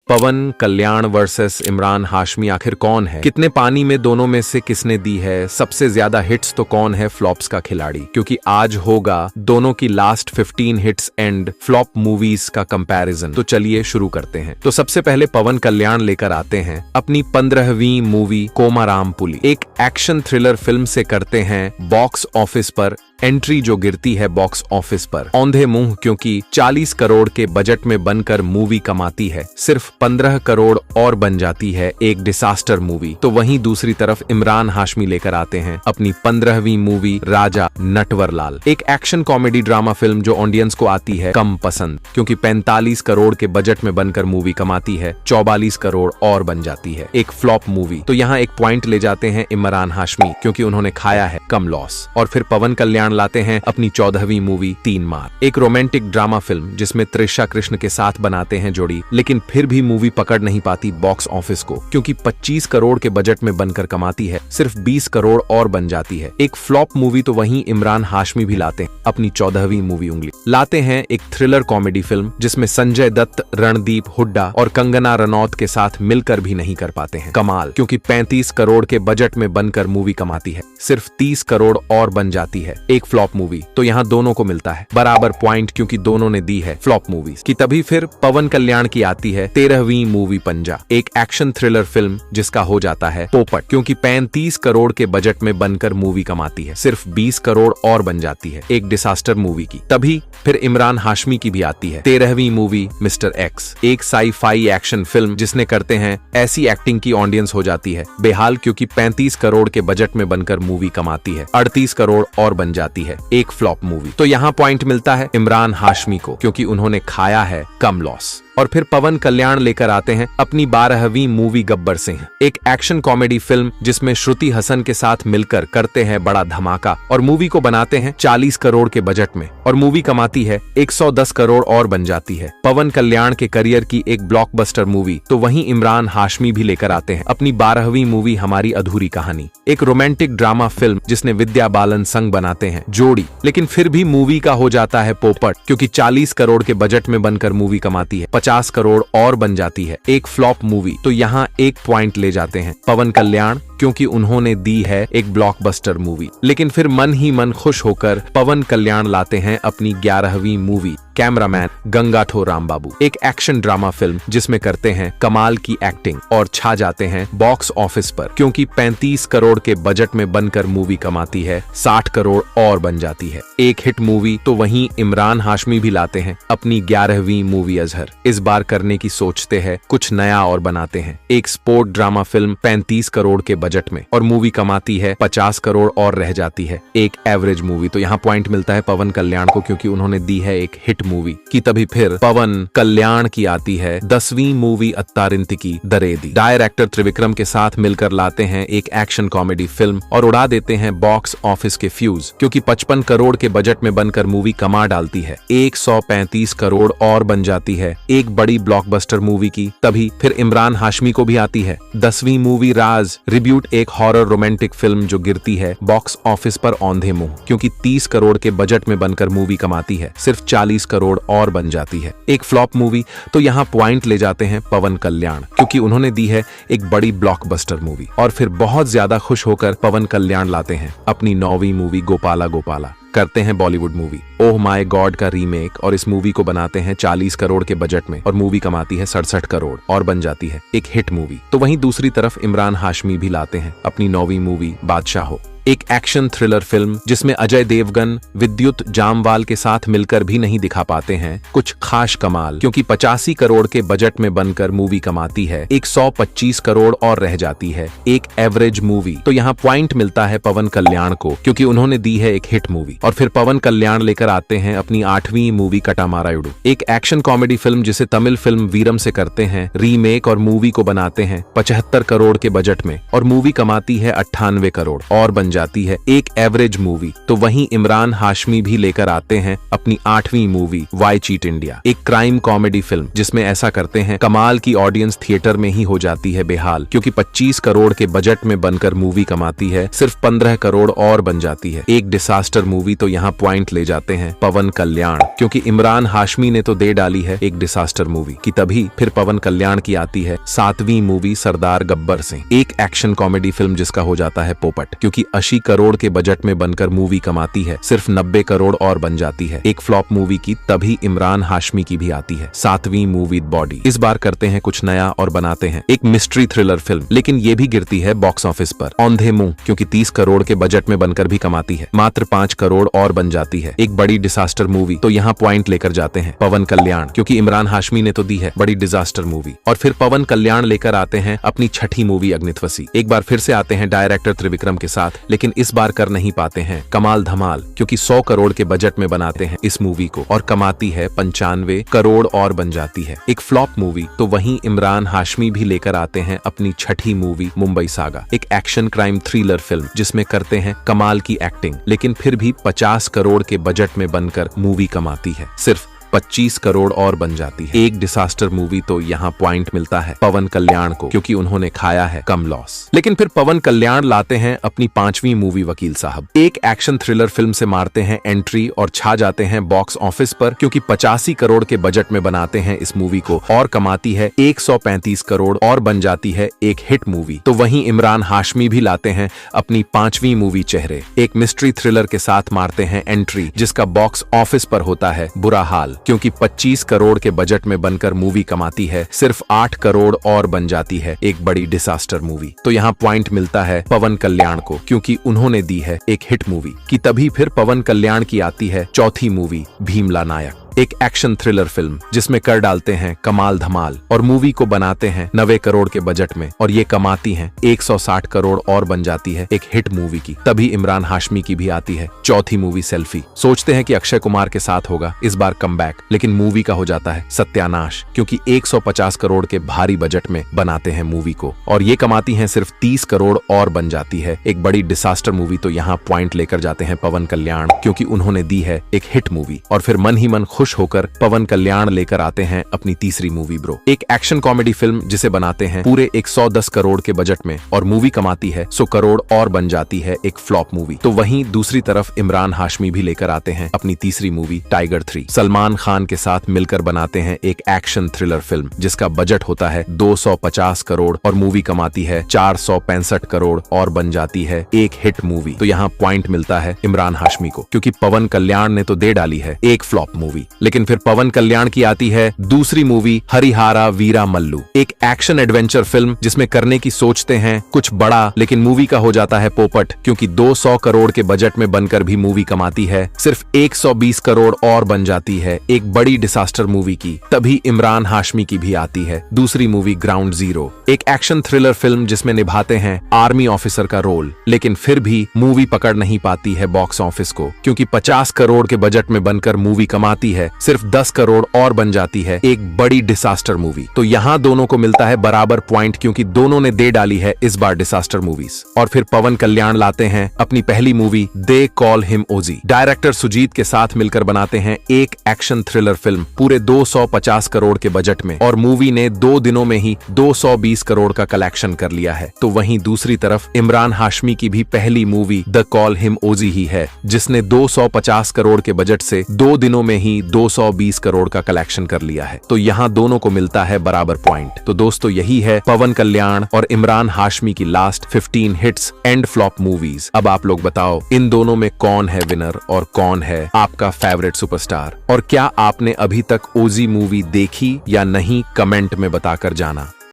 पवन कल्याण versus Imran Hashmi आखिर कौन है? कितने पानी में दोनों में से किसने दी है? सबसे ज्यादा हिट्स तो कौन है फ्लॉप्स का खिलाड़ी? क्योंकि आज होगा दोनों की last 15 hits and flop movies का कंपैरिजन। तो चलिए शुरू करते हैं। तो सबसे पहले पवन कल्याण लेकर आते हैं अपनी 15वीं मूवी कोमाराम पुली। एक एक्शन थ्रिलर फिल्म से करते हैं बॉक्स ऑफिस पर एंट्री जो गिरती है बॉक्स ऑफिस पर औंधे मुंह, क्योंकि 40 करोड़ के बजट में बनकर मूवी कमाती है सिर्फ 15 करोड़ और बन जाती है एक डिसास्टर मूवी। तो वहीं दूसरी तरफ इमरान हाशमी लेकर आते हैं अपनी 15वीं मूवी राजा नटवरलाल, एक एक्शन कॉमेडी ड्रामा फिल्म जो ऑडियंस को आती है कम पसंद, क्योंकि 45 करोड़ के बजट में बनकर मूवी कमाती है 44 करोड़ और बन जाती है एक फ्लॉप मूवी। तो यहाँ एक पॉइंट ले जाते हैं इमरान हाशमी, क्योंकि उन्होंने खाया है कम लॉस। और फिर पवन कल्याण लाते हैं अपनी 14वीं मूवी तीन मार, एक रोमांटिक ड्रामा फिल्म जिसमें त्रिशा कृष्ण के साथ बनाते हैं जोड़ी, लेकिन फिर भी मूवी पकड़ नहीं पाती बॉक्स ऑफिस को, क्योंकि 25 करोड़ के बजट में बनकर कमाती है सिर्फ 20 करोड़ और बन जाती है एक फ्लॉप मूवी। तो वहीं इमरान हाशमी भी लाते हैं अपनी 14वीं मूवी उंगली, लाते हैं एक थ्रिलर कॉमेडी फिल्म जिसमें संजय दत्त, रणदीप हुड्डा और कंगना रनौत के साथ मिलकर भी नहीं कर पाते हैं कमाल, क्योंकि 35 करोड़ के बजट में बनकर मूवी कमाती है सिर्फ 30 करोड़ और बन जाती है एक फ्लॉप मूवी। तो यहाँ दोनों को मिलता है बराबर पॉइंट, क्योंकि दोनों ने दी है फ्लॉप मूवीज की। तभी फिर पवन कल्याण की आती है 13वीं मूवी पंजा, एक एक्शन थ्रिलर फिल्म जिसका हो जाता है पोपट, क्योंकि 35 करोड़ के बजट में बनकर मूवी कमाती है सिर्फ 20 करोड़ और बन जाती है एक डिसास्टर मूवी की। तभी फिर इमरान हाशमी की भी आती है 13वीं मूवी मिस्टर एक्स, एक साई-फाई एक्शन फिल्म जिसने करते हैं ऐसी एक्टिंग की ऑडियंस हो जाती है बेहाल, क्योंकि 35 करोड़ के बजट में बनकर मूवी कमाती है 38 करोड़ और बन जाती है एक फ्लॉप मूवी। तो यहाँ पॉइंट मिलता है इमरान हाशमी को, क्योंकि उन्होंने खाया है कम लॉस। और फिर पवन कल्याण लेकर आते हैं अपनी 12वीं मूवी गब्बर सिंह, एक एक्शन कॉमेडी फिल्म जिसमें श्रुति हसन के साथ मिलकर करते हैं बड़ा धमाका और मूवी को बनाते हैं 40 करोड़ के बजट में और मूवी कमाती है 110 करोड़ और बन जाती है पवन कल्याण के करियर की एक ब्लॉकबस्टर मूवी। तो वहीं इमरान हाशमी भी लेकर आते हैं अपनी 12वीं मूवी हमारी अधूरी कहानी, एक रोमांटिक ड्रामा फिल्म जिसने विद्या बालन संग बनाते हैं जोड़ी, लेकिन फिर भी मूवी का हो जाता है पोपट, क्योंकि 40 करोड़ के बजट में बनकर मूवी कमाती है 50 करोड़ और बन जाती है एक फ्लॉप मूवी। तो यहाँ एक पॉइंट ले जाते हैं पवन कल्याण, क्योंकि उन्होंने दी है एक ब्लॉकबस्टर मूवी। लेकिन फिर मन ही मन खुश होकर पवन कल्याण लाते हैं अपनी 11वीं मूवी कैमरामैन गंगाठो रामबाबू, एक एक्शन ड्रामा फिल्म जिसमें करते हैं कमाल की एक्टिंग और छा जाते हैं बॉक्स ऑफिस पर, क्योंकि 35 करोड़ के बजट में बनकर मूवी कमाती है 60 करोड़ और बन जाती है एक हिट मूवी। तो वहीं इमरान हाशमी भी लाते हैं अपनी 11वीं मूवी अजहर, इस बार करने की सोचते हैं कुछ नया और बनाते हैं एक स्पोर्ट ड्रामा फिल्म 35 करोड़ के बजट में और मूवी कमाती है 50 करोड़ और रह जाती है एक एवरेज मूवी। तो यहाँ पॉइंट मिलता है पवन कल्याण को, क्योंकि उन्होंने दी है एक हिट मूवी की। तभी फिर पवन कल्याण की आती है 10वीं मूवी अत्तारिंतिकी दरेदी, डायरेक्टर त्रिविक्रम के साथ मिलकर लाते हैं एक एक्शन कॉमेडी फिल्म और उड़ा देते हैं बॉक्स ऑफिस के फ्यूज, क्योंकि 55 करोड़ के बजट में बनकर मूवी कमा डालती है 135 करोड़ और बन जाती है एक बड़ी ब्लॉकबस्टर मूवी की। तभी फिर इमरान हाशमी को भी आती है 10वीं मूवी राज रिब्यूट, एक हॉरर रोमांटिक फिल्म जो गिरती है बॉक्स ऑफिस पर औंधे मुंह, क्योंकि 30 करोड़ के बजट में बनकर मूवी कमाती है सिर्फ 40 करोड़ और बन जाती है एक फ्लॉप मूवी। तो यहाँ पॉइंट ले जाते हैं पवन कल्याण, क्योंकि उन्होंने दी है एक बड़ी ब्लॉकबस्टर मूवी। और फिर बहुत ज्यादा खुश होकर पवन कल्याण लाते हैं अपनी 9वीं मूवी गोपाला गोपाला, करते हैं Bollywood movie oh my God का रीमेक और इस मूवी को बनाते हैं 40 करोड़ के बजट में और मूवी कमाती है 67 करोड़ और बन जाती है एक हिट मूवी। तो वहीं दूसरी तरफ इमरान हाशमी भी लाते हैं अपनी 9वीं मूवी बादशाहो, एक एक्शन थ्रिलर फिल्म जिसमें अजय देवगन विद्युत जामवाल के साथ मिलकर भी नहीं दिखा पाते हैं कुछ खास कमाल, क्योंकि 85 करोड़ के बजट में बनकर मूवी कमाती है 125 करोड़ और रह जाती है एक एवरेज मूवी। तो यहाँ पॉइंट मिलता है पवन कल्याण को, क्योंकि उन्होंने दी है एक हिट मूवी। और फिर पवन कल्याण लेकर आते हैं अपनी 8वीं मूवी कटामारायुडू, एक एक्शन कॉमेडी फिल्म जिसे तमिल फिल्म वीरम से करते हैं रीमेक और मूवी को बनाते हैं 75 करोड़ के बजट में और मूवी कमाती है 98 करोड़ और बन जाती है एक एवरेज मूवी, तो वहीं इमरान हाशमी भी लेकर आते हैं अपनी 8वीं मूवी व्हाई चीट इंडिया, एक क्राइम कॉमेडी फिल्म जिसमें ऐसा करते हैं कमाल की ऑडियंस थिएटर में ही हो जाती है बेहाल, क्योंकि 25 करोड़ के बजट में बनकर मूवी कमाती है सिर्फ 15 करोड़ और बन जाती है एक डिसास्टर मूवी। तो यहाँ पॉइंट ले जाते हैं पवन कल्याण, क्योंकि इमरान हाशमी ने तो दे डाली है एक डिसास्टर मूवी कि तभी फिर पवन कल्याण की आती है 7वीं मूवी सरदार गब्बर सिंह, एक एक्शन कॉमेडी फिल्म जिसका हो जाता है पोपट, क्योंकि 80 करोड़ के बजट में बनकर मूवी कमाती है सिर्फ 90 करोड़ और बन जाती है एक फ्लॉप मूवी की। तभी इमरान हाशमी की भी आती है 7वीं मूवी बॉडी। इस बार करते हैं कुछ नया और बनाते हैं एक मिस्ट्री थ्रिलर फिल्म, लेकिन ये भी गिरती है बॉक्स ऑफिस पर औंधे मुंह, क्योंकि 30 करोड़ के बजट में बनकर भी कमाती है मात्र 5 करोड़ और बन जाती है एक बड़ी डिसास्टर मूवी। तो यहाँ पॉइंट लेकर जाते हैं पवन कल्याण, क्योंकि इमरान हाशमी ने तो दी है बड़ी डिजास्टर मूवी। और फिर पवन कल्याण लेकर आते हैं अपनी 6ठी मूवी अग्नित्वसी। एक बार फिर से आते हैं डायरेक्टर त्रिविक्रम के साथ, लेकिन इस बार कर नहीं पाते हैं कमाल धमाल, क्योंकि 100 करोड़ के बजट में बनाते हैं इस मूवी को और कमाती है 95 करोड़ और बन जाती है एक फ्लॉप मूवी। तो वहीं इमरान हाशमी भी लेकर आते हैं अपनी 6ठी मूवी मुंबई सागा, एक एक्शन क्राइम थ्रिलर फिल्म जिसमें करते हैं कमाल की एक्टिंग, लेकिन फिर भी 50 करोड़ के बजट में बनकर मूवी कमाती है सिर्फ 25 करोड़ और बन जाती है एक डिसास्टर मूवी। तो यहाँ पॉइंट मिलता है पवन कल्याण को, क्योंकि उन्होंने खाया है कम लॉस। लेकिन फिर पवन कल्याण लाते हैं अपनी 5वीं मूवी वकील साहब, एक एक्शन थ्रिलर फिल्म से मारते हैं एंट्री और छा जाते हैं बॉक्स ऑफिस पर, क्योंकि 85 करोड़ के बजट में बनाते हैं इस मूवी को और कमाती है 135 करोड़ और बन जाती है एक हिट मूवी। तो वहीं इमरान हाशमी भी लाते हैं अपनी 5वीं मूवी चेहरे, एक मिस्ट्री थ्रिलर के साथ मारते हैं एंट्री, जिसका बॉक्स ऑफिस पर होता है बुरा हाल, क्योंकि 25 करोड़ के बजट में बनकर मूवी कमाती है सिर्फ 8 करोड़ और बन जाती है एक बड़ी डिसास्टर मूवी। तो यहाँ पॉइंट मिलता है पवन कल्याण को, क्योंकि उन्होंने दी है एक हिट मूवी कि तभी फिर पवन कल्याण की आती है 4थी मूवी भीमला नायक, एक एक्शन थ्रिलर फिल्म जिसमें कर डालते हैं कमाल धमाल और मूवी को बनाते हैं 90 करोड़ के बजट में और ये कमाती हैं 160 करोड़ और बन जाती है एक हिट मूवी की। तभी इमरान हाशमी की भी आती है 4थी मूवी सेल्फी। सोचते हैं कि अक्षय कुमार के साथ होगा इस बार कमबैक, लेकिन मूवी का हो जाता है सत्यानाश, क्योंकि 150 करोड़ के भारी बजट में बनाते हैं मूवी को और ये कमाती है सिर्फ 30 करोड़ और बन जाती है एक बड़ी डिसास्टर मूवी। तो यहाँ पॉइंट लेकर जाते हैं पवन कल्याण, क्योंकि उन्होंने दी है एक हिट मूवी। और फिर मन ही मन खुश होकर पवन कल्याण लेकर आते हैं अपनी 3री मूवी ब्रो, एक एक्शन कॉमेडी फिल्म जिसे बनाते हैं पूरे 110 करोड़ के बजट में और मूवी कमाती है 100 करोड़ और बन जाती है एक फ्लॉप मूवी। तो वहीं दूसरी तरफ इमरान हाशमी भी लेकर आते हैं अपनी 3री मूवी टाइगर 3, सलमान खान के साथ मिलकर बनाते हैं एक एक्शन थ्रिलर फिल्म जिसका बजट होता है 250 करोड़ और मूवी कमाती है 465 करोड़ और बन जाती है एक हिट मूवी। तो यहाँ पॉइंट मिलता है इमरान हाशमी को, क्योंकि पवन कल्याण ने तो दे डाली है एक फ्लॉप मूवी। लेकिन फिर पवन कल्याण की आती है दूसरी मूवी हरिहारा वीरा मल्लू, एक एक्शन एडवेंचर फिल्म जिसमें करने की सोचते हैं कुछ बड़ा, लेकिन मूवी का हो जाता है पोपट, क्योंकि 200 करोड़ के बजट में बनकर भी मूवी कमाती है सिर्फ 120 करोड़ और बन जाती है एक बड़ी डिसास्टर मूवी की। तभी इमरान हाशमी की भी आती है दूसरी मूवी ग्राउंड जीरो, एक एक्शन थ्रिलर फिल्म जिसमें निभाते हैं आर्मी ऑफिसर का रोल, लेकिन फिर भी मूवी पकड़ नहीं पाती है बॉक्स ऑफिस को, क्योंकि 50 करोड़ के बजट में बनकर मूवी कमाती है सिर्फ 10 करोड़ और बन जाती है एक बड़ी डिसास्टर मूवी। तो यहाँ दोनों को मिलता है बराबर पॉइंट, क्योंकि दोनों ने दे डाली है इस बार डिसास्टर मूवीज। और फिर पवन कल्याण लाते हैं अपनी पहली movie they call him OG, director Sujeeth के साथ मिलकर बनाते हैं एक एक्शन थ्रिलर फिल्म पूरे 250 करोड़ के बजट में और मूवी ने 2 दिनों में ही 220 करोड़ का कलेक्शन कर लिया है। तो वहीं दूसरी तरफ इमरान हाशमी की भी पहली मूवी द कॉल हिम ओजी ही है, जिसने 250 करोड़ के बजट से 2 दिनों में ही 220 करोड़ का कलेक्शन कर लिया है। तो यहाँ दोनों को मिलता है बराबर पॉइंट। तो दोस्तों यही है पवन कल्याण और इमरान हाशमी की last 15 hits and flop movies. अब आप लोग बताओ इन दोनों में कौन है विनर और कौन है आपका फेवरेट सुपरस्टार, और क्या आपने अभी तक ओजी मूवी देखी या नहीं, कमेंट में बताकर जाना।